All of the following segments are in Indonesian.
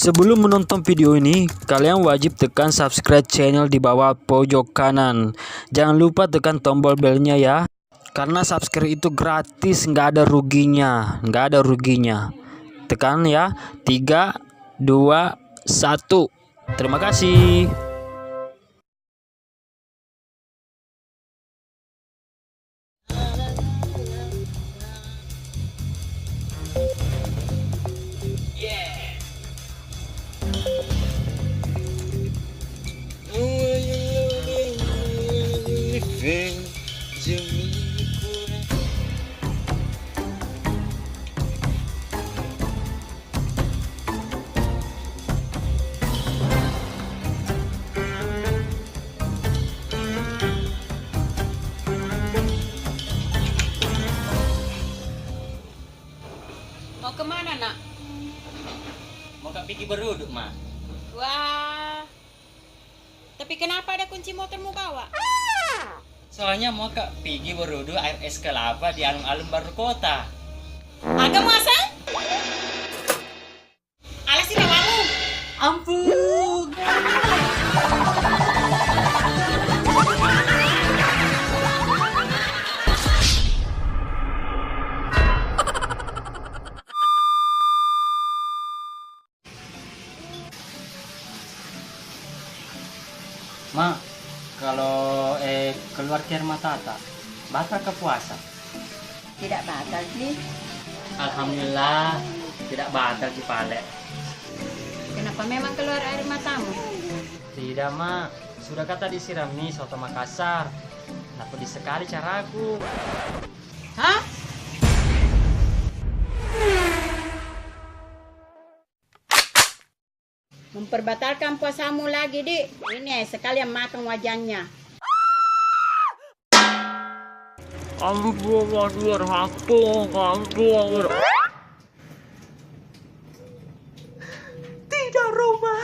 Sebelum menonton video ini, kalian wajib tekan subscribe channel di bawah pojok kanan. Jangan lupa tekan tombol belnya ya. Karena subscribe itu gratis, nggak ada ruginya. Tekan ya. 3, 2, 1. Terima kasih. Mau kemana, nak? Mau pergi beruduk, Ma. Wah. Tapi kenapa ada kunci motormu bawa? Soalnya mau pergi beruduk air es kelapa di alun-alun baru kota. Agak masa? Alas sih kamu. Ampun. Ma, kalau keluar ke rumah Tata, batal ke puasa? Tidak batal sih. Alhamdulillah, tidak batal di Pale. Kenapa memang keluar air matamu? Tidak, Ma. Sudah kata disiram nih soto Makassar. Nah, pedis sekali caraku. Hah? Memperbatalkan puasamu lagi, Dik. Ini sekalian makan wajannya. Tidak, Roma.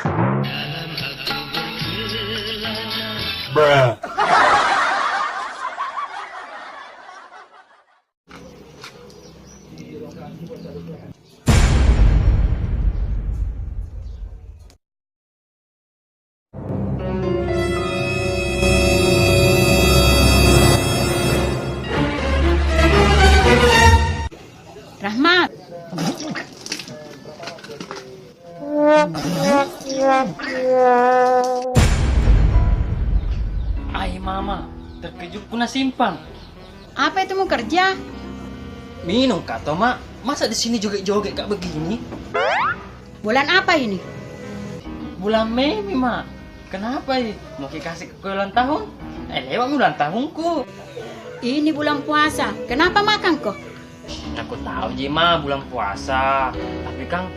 Rahmat. Ay, Mama, terkejut puna simpang. Apa itu mau kerja? Minum kata, Mak. Masa di sini joget-joget kayak begini? Bulan apa ini? Bulan Mei, Mak. Kenapa ya? Mau kasih ke ulang tahun? Lewat ulang tahunku. Ini bulan puasa. Kenapa makan kok? Aku tahu Jima bulan puasa, tapi kan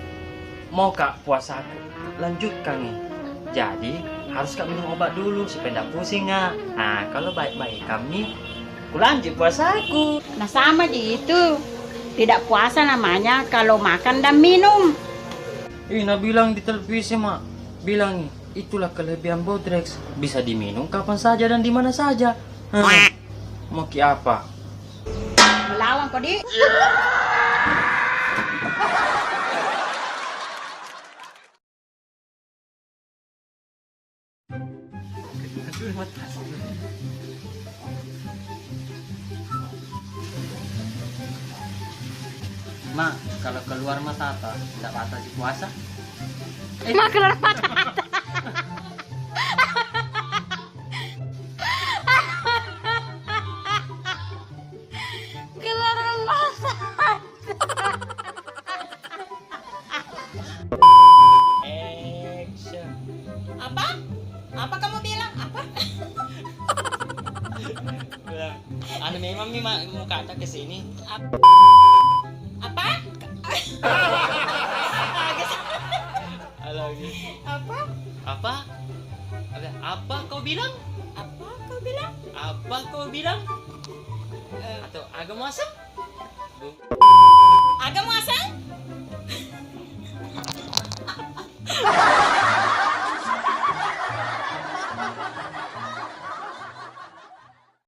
mau Kak puasa aku lanjutkan nih. Jadi harus Kak minum obat dulu supaya tidak pusing nggak. Nah kalau baik-baik kami, aku lanjut puasaku. Nah sama gitu. Tidak puasa namanya kalau makan dan minum. Ina bilang di televisi Mak, bilang nih itulah kelebihan Bodrex, bisa diminum kapan saja dan di mana saja. Mau ki apa? Melawan kok, Dik. Mak, kalau keluar mata apa? Tidak batas di puasa? Mak keluar mata. Keluar mata. Action. Apa? Apa kamu bilang? Apa? Anu memang muka tak ke sini. Apa? Halo. Apa? Apa? Apa kau bilang? Apa kau bilang? Apa kau bilang? Atau agama asal? Agama asal?